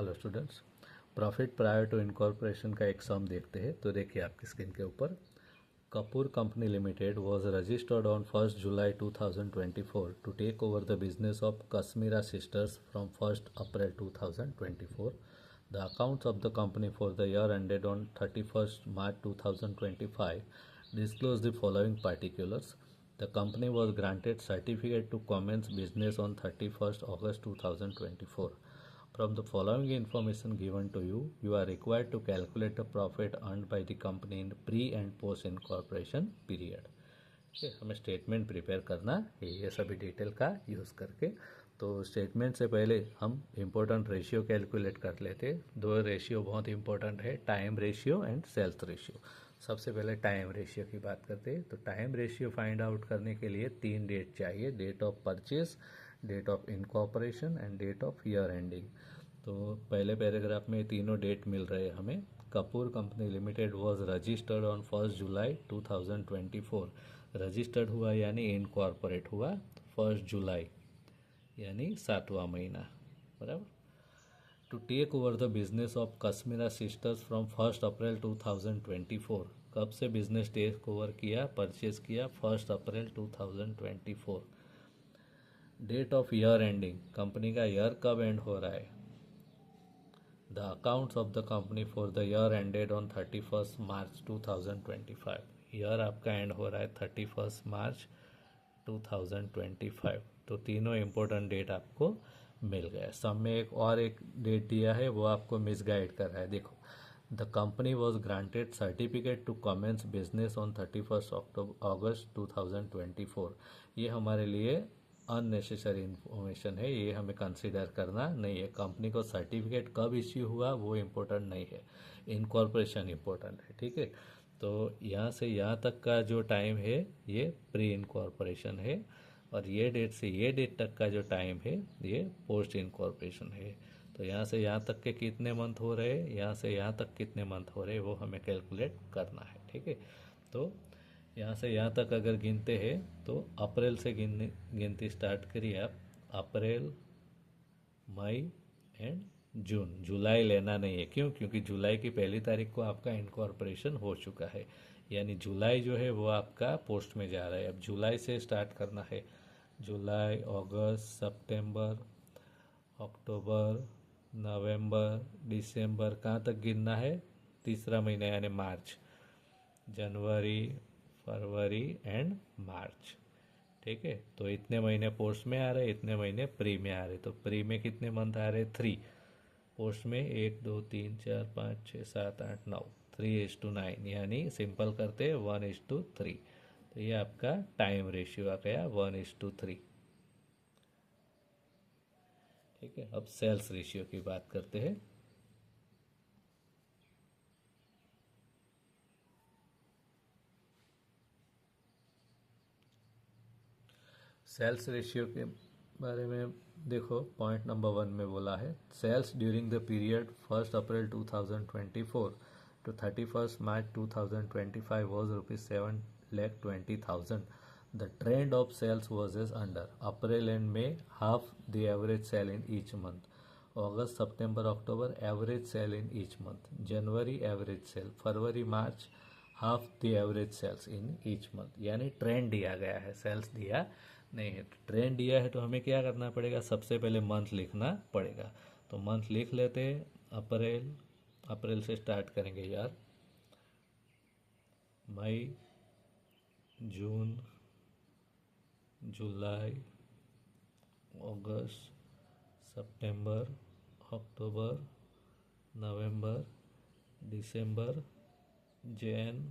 Hello students, profit prior to incorporation का एक सम देखते हैं। तो देखिए आपकी स्क्रीन के ऊपर, Kapoor company limited was registered on 1st July 2024 to take over the business of Kashmira sisters from 1st April 2024. The accounts of the company for the year ended on 31st March 2025 disclose the following particulars. The company was granted certificate to commence business on 31st August 2024. From the following information given to you, you are required to calculate the profit earned by the company in pre and post incorporation period. ठीक है, हमें statement prepare करना है ये सभी detail का use करके। तो स्टेटमेंट से पहले हम इम्पोर्टेंट रेशियो कैलकुलेट कर लेते। दो रेशियो बहुत इंपॉर्टेंट है, time ratio and sales ratio. सबसे पहले टाइम रेशियो की बात करते हैं। तो टाइम रेशियो फाइंड आउट करने के लिए 3 डेट चाहिए: date of purchase, date of incorporation and date of year ending. तो पहले पैराग्राफ में तीनों डेट मिल रहे हैं हमें। Kapoor company limited was registered on 1st July 2024। Registered हुआ यानी इनकॉर्पोरेट हुआ 1st जुलाई यानी 7वां महीना, बराबर। To take over the business of Kashmira sisters from 1st April 2024। कब से बिजनेस टेक ओवर किया, परचेज किया? 1st April 2024। Date of year ending, company का ईयर कब एंड हो रहा है? The accounts of the company for the year ended on 31st March 2025। Year आपका एंड हो रहा है 31st मार्च 2025। तो तीनों इम्पोर्टेंट डेट आपको मिल गया। सब में एक डेट दिया है, वो आपको मिसगाइड कर रहा है। देखो, the company was granted certificate to commence business on 31st August 2024। ये हमारे लिए अननेसेसरी इन्फॉर्मेशन है, ये हमें कंसीडर करना नहीं है। कंपनी को सर्टिफिकेट कब इश्यू हुआ वो इम्पोर्टेंट नहीं है, इनकॉर्पोरेशन इम्पोर्टेंट है। ठीक है, तो यहाँ से यहाँ तक का जो टाइम है ये प्री इनकॉर्पोरेशन है, और ये डेट से ये डेट तक का जो टाइम है ये पोस्ट इनकॉर्पोरेशन है। तो यहाँ से यहाँ तक के कितने मंथ हो रहे हैं, यहाँ से यहाँ तक कितने मंथ हो रहे हैं वो हमें कैलकुलेट करना है। ठीक है, तो यहाँ से यहाँ तक अगर गिनते हैं तो अप्रैल से गिनती स्टार्ट करिए आप। अप्रैल, मई एंड जून। जुलाई लेना नहीं है, क्यों? क्योंकि जुलाई की 1 तारीख को आपका इनकॉर्पोरेशन हो चुका है, यानी जुलाई जो है वो आपका पोस्ट में जा रहा है। अब जुलाई से स्टार्ट करना है। जुलाई, अगस्त, सितंबर, अक्टूबर, नवंबर, दिसंबर, कहाँ तक गिनना है? तीसरा महीना यानी मार्च। जनवरी, फरवरी एंड मार्च। ठीक है, तो इतने महीने पोस्ट में आ रहे, इतने महीने प्री में आ रहे। तो प्री में कितने मंथ आ रहे? 3। पोस्ट में 1 2 3 4 5 6 7 8 9, 3:9, यानी सिंपल करते 1:3। तो ये आपका टाइम रेशियो आ गया 1:3। ठीक है, अब सेल्स रेशियो की बात करते हैं। सेल्स रेशियो के बारे में देखो, पॉइंट नंबर 1 में बोला है, sales during the period 1st April 2024 to 31st March 2025 was ₹7,20,000. The trend of sales was as under: April and May, half the average sale in each month. August, September, October, average sale in each month. January, average sale. February, March, half the average sales in each month. यानी trend दिया गया है, sales दिया नहीं है। Trend दिया है तो हमें क्या करना पड़ेगा? सबसे पहले मंथ लिखना पड़ेगा। तो मंथ लिख लेते हैं। अप्रैल, अप्रैल से स्टार्ट करेंगे यार। मई, जून, जुलाई, अगस्त, सितंबर, अक्टूबर, नवंबर, दिसंबर, जैन,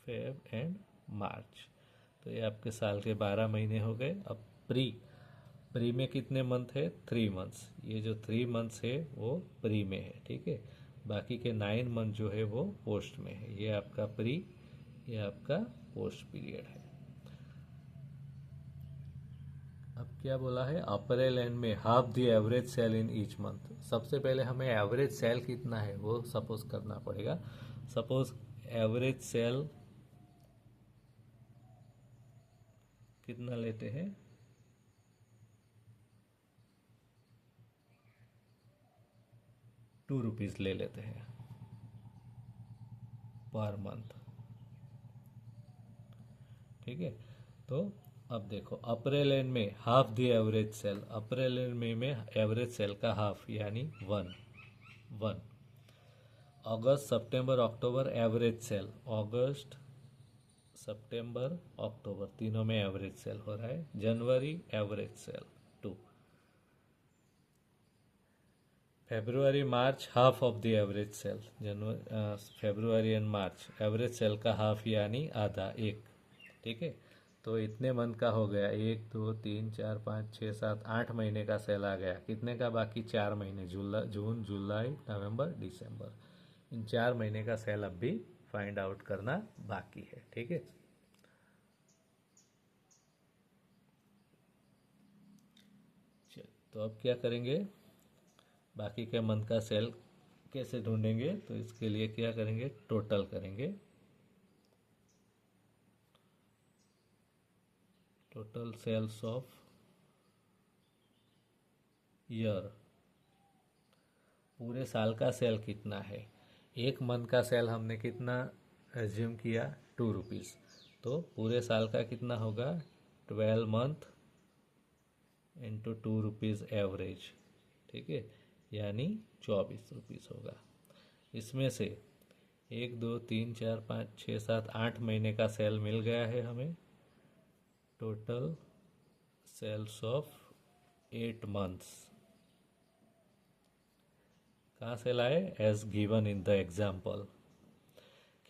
फेब एंड मार्च। तो ये आपके साल के 12 महीने हो गए। अब प्री में कितने मंथ है? 3 मंथ्स। ये जो 3 मंथ्स है वो प्री में है। ठीक है, बाकी के 9 मंथ जो है वो पोस्ट में है। ये आपका प्री, ये आपका पोस्ट पीरियड है। अब क्या बोला है? अप्रैल एंड में half the average sale in each month. सबसे पहले हमें एवरेज सेल कितना है वो सपोज करना पड़ेगा। सपोज एवरेज सेल कितना लेते हैं? ₹2 ले लेते हैं पर मंथ। ठीक है, तो अब देखो अप्रैल एंड में half the average sale, April end मई में एवरेज सेल का हाफ यानी 1। अगस्त सितंबर अक्टूबर एवरेज सेल, अगस्त सितंबर अक्टूबर तीनों में एवरेज सेल हो रहा है। जनवरी एवरेज सेल 2। फरवरी March half of the average sale, फरवरी एंड मार्च एवरेज सेल का हाफ यानी आधा 1। ठीक है, तो इतने मंथ का हो गया, 1 2 3 4 5 6 7 8 महीने का सेल आ गया। कितने का बाकी? 4 महीने, जून जुलाई नवंबर दिसंबर। इन 4 महीने का सेल अब भी फाइंड आउट करना बाकी है। ठीक है, तो अब क्या करेंगे, बाकी के मंथ का सेल कैसे ढूंढेंगे? तो इसके लिए क्या करेंगे, टोटल करेंगे। टोटल सेल्स ऑफ ईयर, पूरे साल का सेल कितना है? एक मंथ का सेल हमने कितना एज्यूम किया? ₹2। तो पूरे साल का कितना होगा? 12 मंथ इंटू ₹2 एवरेज। ठीक है, यानी ₹24 होगा। इसमें से 1 2 3 4 5 6 7 8 महीने का सेल मिल गया है हमें। टोटल सेल्स ऑफ 8 मंथ्स कहाँ से लाए? As given in the example.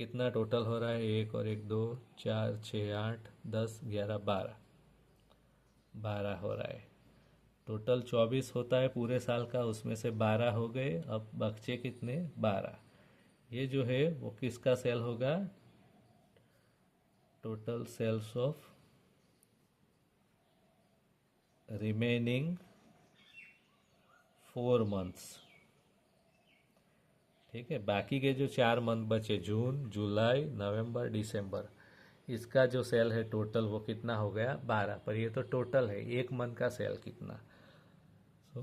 कितना टोटल हो रहा है? 1 और 1 2 4 6 8 10 11 12 हो रहा है। टोटल 24 होता है पूरे साल का, उसमें से 12 हो गए। अब बचे कितने? 12। ये जो है वो किसका सेल होगा? Total sales of remaining 4 months. ठीक है, बाकी के जो 4 मंथ बचे, जून जुलाई नवंबर दिसंबर, इसका जो सेल है टोटल वो कितना हो गया? 12। पर ये तो टोटल है, एक मंथ का सेल कितना? So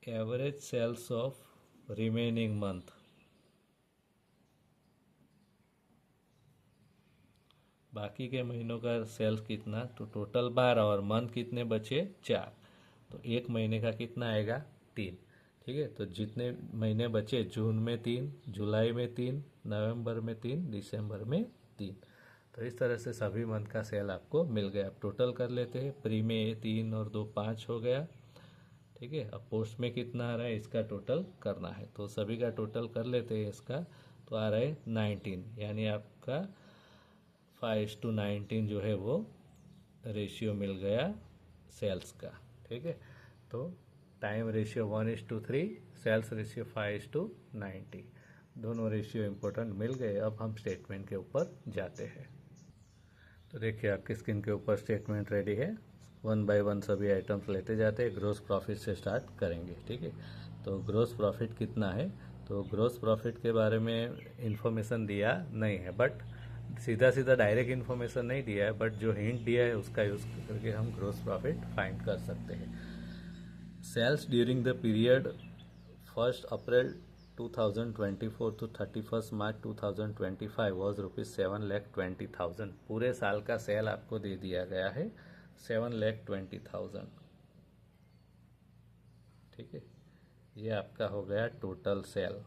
average sales of remaining month, बाकी के महीनों का सेल्स कितना? तो टोटल 12 और मंथ कितने बचे? 4। तो एक महीने का कितना आएगा? 3। ठीक है, तो जितने महीने बचे, जून में 3, जुलाई में 3, नवंबर में 3, दिसंबर में 3। तो इस तरह से सभी मंथ का सेल आपको मिल गया। अब टोटल कर लेते हैं। प्री में 3 और 2 5 हो गया। ठीक है, अब पोस्ट में कितना आ रहा है इसका टोटल करना है, तो सभी का टोटल कर लेते हैं इसका। तो आ रहा है 19, यानी आपका 5:19 जो है वो रेशियो मिल गया सेल्स का। ठीक है, तो टाइम रेशियो 1:3, सेल्स रेशियो 5:90, दोनों रेशियो इम्पोर्टेंट मिल गए। अब हम स्टेटमेंट के ऊपर जाते हैं। तो देखिए आपकी स्क्रीन के ऊपर स्टेटमेंट रेडी है। 1 बाय 1 सभी आइटम्स लेते जाते हैं। ग्रोस प्रॉफिट से स्टार्ट करेंगे। ठीक है, तो ग्रोस प्रॉफिट कितना है? तो ग्रोस प्रॉफिट के बारे में इंफॉर्मेशन दिया नहीं है, बट सीधा सीधा डायरेक्ट इन्फॉर्मेशन नहीं दिया है, बट जो हिंट दिया है उसका यूज़ करके हम ग्रोस प्रॉफिट फाइंड कर सकते हैं। Sales during the period 1 April 2024 to 31 March 2025 was ₹7,20,000। पूरे साल का सेल आपको दे दिया गया है 7,20,000। ठीक है, ये आपका हो गया टोटल सेल।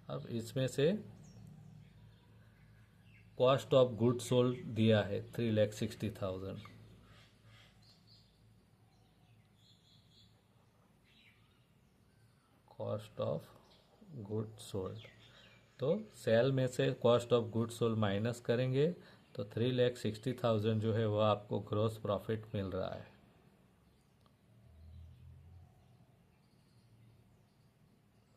अब इसमें से कॉस्ट ऑफ गुड सोल्ड दिया है 3,60,000। कॉस्ट ऑफ गुड सोल्ड, तो सेल में से cost of good sold minus करेंगे तो 3,60,000 जो है वो आपको ग्रोस प्रॉफिट मिल रहा है।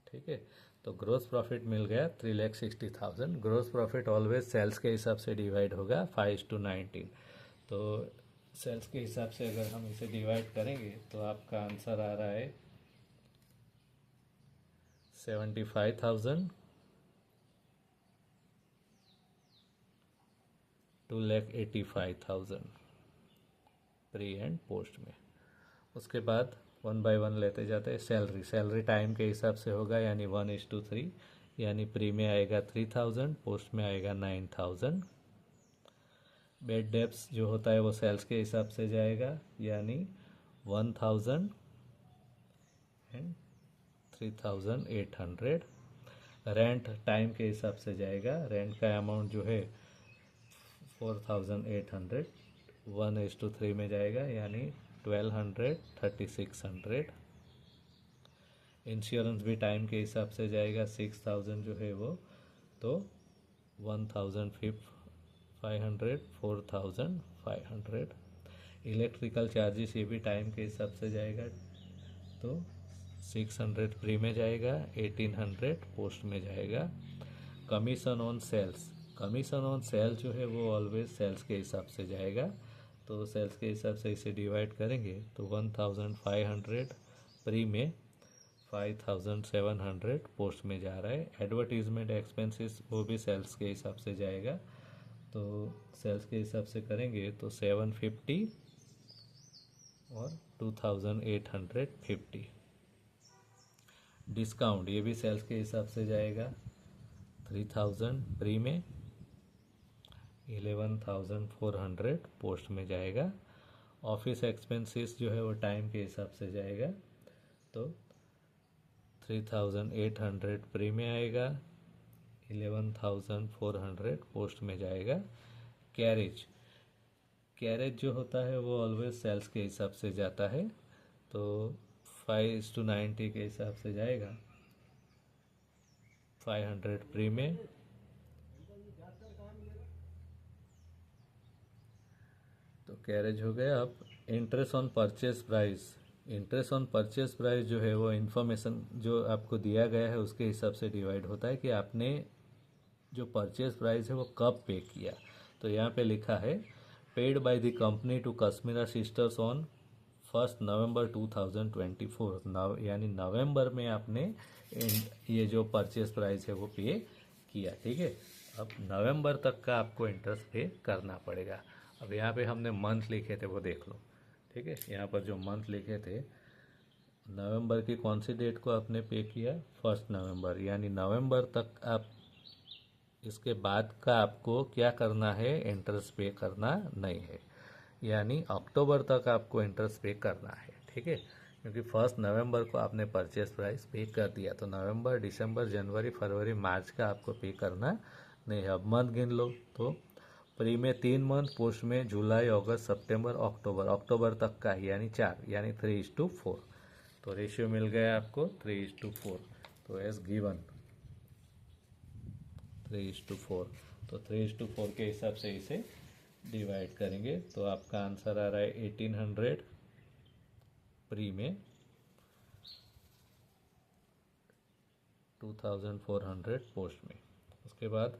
ठीक है, तो ग्रोस प्रॉफिट मिल गया 3,60,000। ग्रोस प्रॉफिट ऑलवेज सेल्स के हिसाब से डिवाइड होगा 5:19। तो सेल्स के हिसाब से अगर हम इसे डिवाइड करेंगे तो आपका आंसर आ रहा है 75,000 2,85,000 प्री एंड पोस्ट में। उसके बाद 1 बाय 1 लेते जाते हैं। सैलरी टाइम के हिसाब से होगा, यानी 1:3, यानी प्री में आएगा 3000, पोस्ट में आएगा 9000। बेड डेप्स जो होता है वो सेल्स के हिसाब से जाएगा, यानी 1000 एंड 3800। रेंट टाइम के हिसाब से जाएगा, रेंट का अमाउंट जो है 4800, 1:3 में जाएगा, यानी 1200, 3600। इंश्योरेंस भी टाइम के हिसाब से जाएगा, 6000 जो है वो, तो 1500, 4500। इलेक्ट्रिकल चार्जेस ये भी टाइम के हिसाब से जाएगा, तो 600 प्री में जाएगा, 1800 पोस्ट में जाएगा। कमीशन ऑन सेल जो है वो ऑलवेज सेल्स के हिसाब से जाएगा, तो सेल्स के हिसाब से इसे डिवाइड करेंगे तो 1500 प्री में, 5700 पोस्ट में जा रहा है। एडवर्टीजमेंट एक्सपेंसेस वो भी सेल्स के हिसाब से जाएगा, तो सेल्स के हिसाब से करेंगे तो 750 और 2850। डिस्काउंट ये भी सेल्स के हिसाब से जाएगा, 3000 प्री में, 11400 पोस्ट में जाएगा। ऑफिस एक्सपेंसेस जो है वो टाइम के हिसाब से जाएगा, तो 3800 प्री में आएगा, 11400 पोस्ट में जाएगा। कैरेज जो होता है वो ऑलवेज सेल्स के हिसाब से जाता है, तो 5:90 के हिसाब से जाएगा, 500 प्री में, तो कैरेज हो गया। अब इंटरेस्ट ऑन परचेज प्राइस जो है वो इन्फॉर्मेशन जो आपको दिया गया है उसके हिसाब से डिवाइड होता है कि आपने जो परचेज प्राइस है वो कब पे किया। तो यहाँ पे लिखा है paid by the company to Kashmira sisters on 1 November 2024, यानी नवंबर में आपने ये जो परचेज प्राइस है वो पे किया। ठीक है, अब नवंबर तक का आपको इंटरेस्ट पे करना पड़ेगा। अब यहाँ पे हमने मंथ लिखे थे वो देख लो। ठीक है, यहाँ पर जो मंथ लिखे थे, नवंबर की कौन सी डेट को आपने पे किया, 1 नवंबर, यानी नवंबर तक आप, इसके बाद का आपको क्या करना है, इंटरेस्ट पे करना नहीं है, यानी अक्टूबर तक आपको इंटरेस्ट पे करना है। ठीक है, क्योंकि 1 नवंबर को आपने परचेस प्राइस पे कर दिया, तो नवंबर, दिसंबर, जनवरी, फरवरी, मार्च का आपको पे करना नहीं है। अब मंथ गिन लो, तो प्री में 3 मंथ, पोस्ट में जुलाई, अगस्त, सितंबर, अक्टूबर तक का ही, यानी 4, यानी 3:4। तो रेशियो मिल गया आपको 3:4, तो एज गिवन 3:4। तो 3:4 के हिसाब से इसे डिवाइड करेंगे, तो आपका आंसर आ रहा है 1800 प्री में, 2400 पोस्ट में। उसके बाद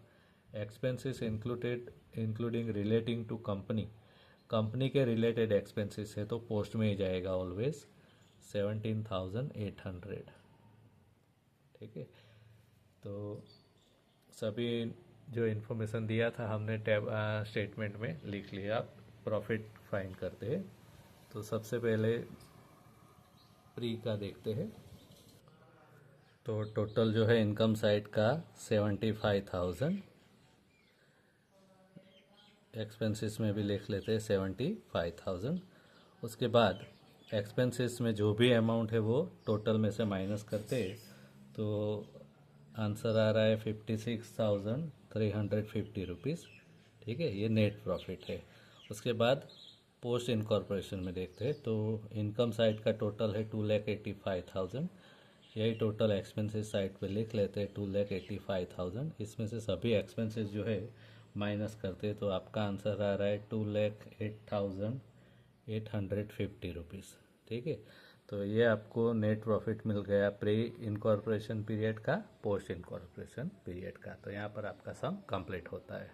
expenses including relating to company के रिलेटेड एक्सपेंसेस है तो पोस्ट में ही जाएगा ऑलवेज, 17,800। ठीक है, तो सभी जो इन्फॉर्मेशन दिया था हमने टैब स्टेटमेंट में लिख लिया। आप प्रॉफिट फाइंड करते हैं, तो सबसे पहले प्री का देखते हैं। तो टोटल जो है इनकम साइड का 75,000, एक्सपेंसेस में भी लिख लेते हैं 75,000। उसके बाद एक्सपेंसेस में जो भी अमाउंट है वो टोटल में से माइनस करते हैं, तो आंसर आ रहा है 56,350 रुपीज़। ठीक है, ये नेट प्रॉफिट है। उसके बाद पोस्ट इनकॉर्पोरेशन में देखते हैं, तो इनकम साइड का टोटल है 2,85,000, यही टोटल एक्सपेंसेस साइड पे लिख लेते हैं 2,85,000। इसमें से सभी एक्सपेंसेस जो है माइनस करते हैं, तो आपका आंसर आ रहा है 2,08,850 रुपीज़। ठीक है, तो ये आपको नेट प्रॉफिट मिल गया प्री इनकॉर्पोरेशन पीरियड का, पोस्ट इनकॉर्पोरेशन पीरियड का। तो यहाँ पर आपका सम कंप्लीट होता है।